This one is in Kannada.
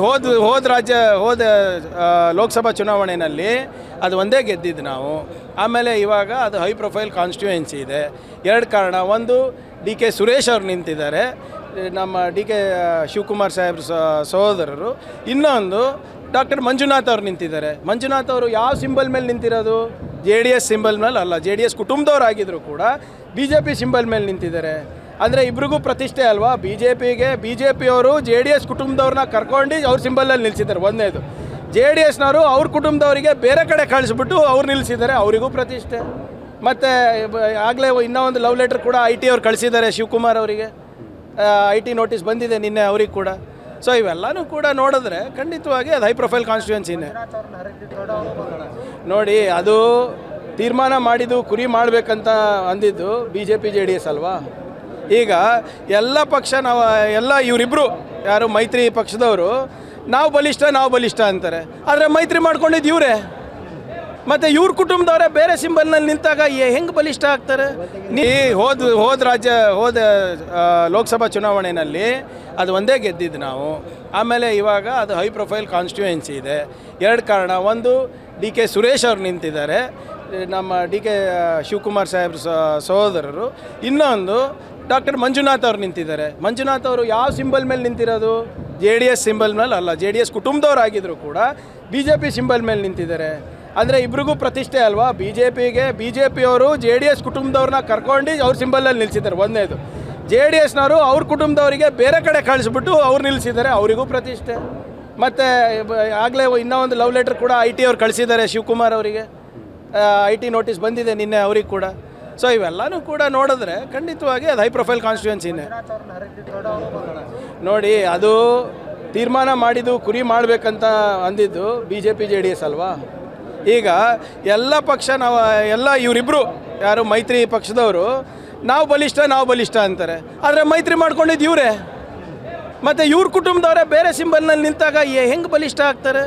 ಹೋದ ಲೋಕಸಭಾ ಚುನಾವಣೆಯಲ್ಲಿ ಅದು ಒಂದೇ ಗೆದ್ದಿದ್ದು ನಾವು. ಆಮೇಲೆ ಇವಾಗ ಅದು ಹೈ ಪ್ರೊಫೈಲ್ ಕಾನ್ಸ್ಟಿಟ್ಯೂಯೆನ್ಸಿ ಇದೆ. ಎರಡು ಕಾರಣ, ಒಂದು ಡಿ ಕೆ ಸುರೇಶ್ ಅವ್ರು ನಿಂತಿದ್ದಾರೆ, ನಮ್ಮ ಡಿ ಕೆ ಶಿವಕುಮಾರ್ ಸಾಹೇಬ್ರ ಸಹೋದರರು. ಇನ್ನೊಂದು ಡಾಕ್ಟರ್ ಮಂಜುನಾಥ್ ಅವ್ರು ನಿಂತಿದ್ದಾರೆ. ಮಂಜುನಾಥ್ ಅವರು ಯಾವ ಸಿಂಬಲ್ ಮೇಲೆ ನಿಂತಿರೋದು? JDS ಸಿಂಬಲ್ ಮೇಲೆ ಅಲ್ಲ, JDS ಕುಟುಂಬದವ್ರಾಗಿದ್ದರೂ ಕೂಡ BJP ಸಿಂಬಲ್ ಮೇಲೆ ನಿಂತಿದ್ದಾರೆ. ಅಂದರೆ ಇಬ್ರಿಗೂ ಪ್ರತಿಷ್ಠೆ ಅಲ್ವಾ? BJP ಅವರು JDS ಕುಟುಂಬದವ್ರನ್ನ ಕರ್ಕೊಂಡು ಅವ್ರ ಸಿಂಬಲಲ್ಲಿ ನಿಲ್ಲಿಸಿದ್ದಾರೆ. ಒಂದೇದು, JDSನವರು ಅವ್ರ ಕುಟುಂಬದವರಿಗೆ ಬೇರೆ ಕಡೆ ಕಳಿಸ್ಬಿಟ್ಟು ಅವ್ರು ನಿಲ್ಲಿಸಿದ್ದಾರೆ, ಅವರಿಗೂ ಪ್ರತಿಷ್ಠೆ. ಮತ್ತು ಆಗಲೇ ಇನ್ನೂ ಒಂದು ಲವ್ ಲೆಟರ್ ಕೂಡ IT ಅವ್ರು ಕಳಿಸಿದ್ದಾರೆ ಶಿವಕುಮಾರ್ ಅವರಿಗೆ. IT ನೋಟಿಸ್ ಬಂದಿದೆ ನಿನ್ನೆ ಅವ್ರಿಗೆ ಕೂಡ. ಸೊ ಇವೆಲ್ಲನೂ ಕೂಡ ನೋಡಿದ್ರೆ ಖಂಡಿತವಾಗಿ ಅದು ಹೈ ಪ್ರೊಫೈಲ್ ಕಾನ್ಸ್ಟಿಟ್ಯೂಯೆನ್ಸಿನೇ. ನೋಡಿ, ಅದು ತೀರ್ಮಾನ ಮಾಡಿದ್ದು ಕುರಿ ಮಾಡಬೇಕಂತ ಅಂದಿದ್ದು BJP JDS ಅಲ್ವಾ? ಈಗ ಎಲ್ಲ ಪಕ್ಷ ಎಲ್ಲ ಇವರಿಬ್ಬರು ಯಾರು ಮೈತ್ರಿ ಪಕ್ಷದವರು ನಾವು ಬಲಿಷ್ಠ ಅಂತಾರೆ. ಆದರೆ ಮೈತ್ರಿ ಮಾಡ್ಕೊಂಡಿದ್ದು ಇವರೇ. ಮತ್ತು ಇವ್ರ ಕುಟುಂಬದವರೇ ಬೇರೆ ಸಿಂಬಲ್ನಲ್ಲಿ ನಿಂತಾಗ ಹೆಂಗೆ ಬಲಿಷ್ಠ ಆಗ್ತಾರೆ? ಹೋದ ಲೋಕಸಭಾ ಚುನಾವಣೆಯಲ್ಲಿ ಅದು ಒಂದೇ ಗೆದ್ದಿದ್ದು ನಾವು. ಆಮೇಲೆ ಇವಾಗ ಅದು ಹೈ ಪ್ರೊಫೈಲ್ ಕಾನ್ಸ್ಟಿಟ್ಯೂಯೆನ್ಸಿ ಇದೆ. ಎರಡು ಕಾರಣ, ಒಂದು ಡಿ ಕೆ ಸುರೇಶ್ ಅವ್ರು ನಿಂತಿದ್ದಾರೆ, ನಮ್ಮ ಡಿ ಕೆ ಶಿವಕುಮಾರ್ ಸಾಹೇಬ್ರ ಸಹೋದರರು. ಇನ್ನೊಂದು ಡಾಕ್ಟರ್ ಮಂಜುನಾಥ್ ಅವ್ರು ನಿಂತಿದ್ದಾರೆ. ಮಂಜುನಾಥ್ ಅವರು ಯಾವ ಸಿಂಬಲ್ ಮೇಲೆ ನಿಂತಿರೋದು? JDS ಸಿಂಬಲ್ ಮೇಲೆ ಅಲ್ಲ, JDS ಕುಟುಂಬದವ್ರಾಗಿದ್ದರೂ ಕೂಡ BJP ಸಿಂಬಲ್ ಮೇಲೆ ನಿಂತಿದ್ದಾರೆ. ಅಂದರೆ ಇಬ್ರಿಗೂ ಪ್ರತಿಷ್ಠೆ ಅಲ್ವಾ? BJP ಅವರು JDS ಕುಟುಂಬದವ್ರನ್ನ ಕರ್ಕೊಂಡು ಅವ್ರ ಸಿಂಬಲಲ್ಲಿ ನಿಲ್ಲಿಸಿದ್ದಾರೆ. ಒಂದೇದು, JDSನವರು ಅವ್ರ ಕುಟುಂಬದವರಿಗೆ ಬೇರೆ ಕಡೆ ಕಳಿಸ್ಬಿಟ್ಟು ಅವ್ರು ನಿಲ್ಲಿಸಿದ್ದಾರೆ, ಅವರಿಗೂ ಪ್ರತಿಷ್ಠೆ. ಮತ್ತು ಆಗಲೇ ಇನ್ನೂ ಒಂದು ಲವ್ ಲೆಟರ್ ಕೂಡ IT ಅವ್ರು ಕಳಿಸಿದ್ದಾರೆ ಶಿವಕುಮಾರ್ ಅವರಿಗೆ. IT ನೋಟಿಸ್ ಬಂದಿದೆ ನಿನ್ನೆ ಅವ್ರಿಗೆ ಕೂಡ. ಸೊ ಇವೆಲ್ಲನೂ ಕೂಡ ನೋಡಿದ್ರೆ ಖಂಡಿತವಾಗಿ ಅದು ಹೈ ಪ್ರೊಫೈಲ್ ಕಾನ್ಸ್ಟಿಟ್ಯೂಯೆನ್ಸಿನೇ. ನೋಡಿ, ಅದು ತೀರ್ಮಾನ ಮಾಡಿದ್ದು ಕುರಿ ಮಾಡಬೇಕಂತ ಅಂದಿದ್ದು BJP JDS ಅಲ್ವಾ? ಈಗ ಎಲ್ಲ ಪಕ್ಷ ಎಲ್ಲ ಇವರಿಬ್ಬರು ಯಾರು ಮೈತ್ರಿ ಪಕ್ಷದವರು ನಾವು ಬಲಿಷ್ಠ ಅಂತಾರೆ. ಆದರೆ ಮೈತ್ರಿ ಮಾಡ್ಕೊಂಡಿದ್ದು ಇವರೇ. ಮತ್ತು ಇವ್ರ ಕುಟುಂಬದವರೇ ಬೇರೆ ಸಿಂಬಲ್ನಲ್ಲಿ ನಿಂತಾಗ ಹೆಂಗೆ ಬಲಿಷ್ಠ ಆಗ್ತಾರೆ?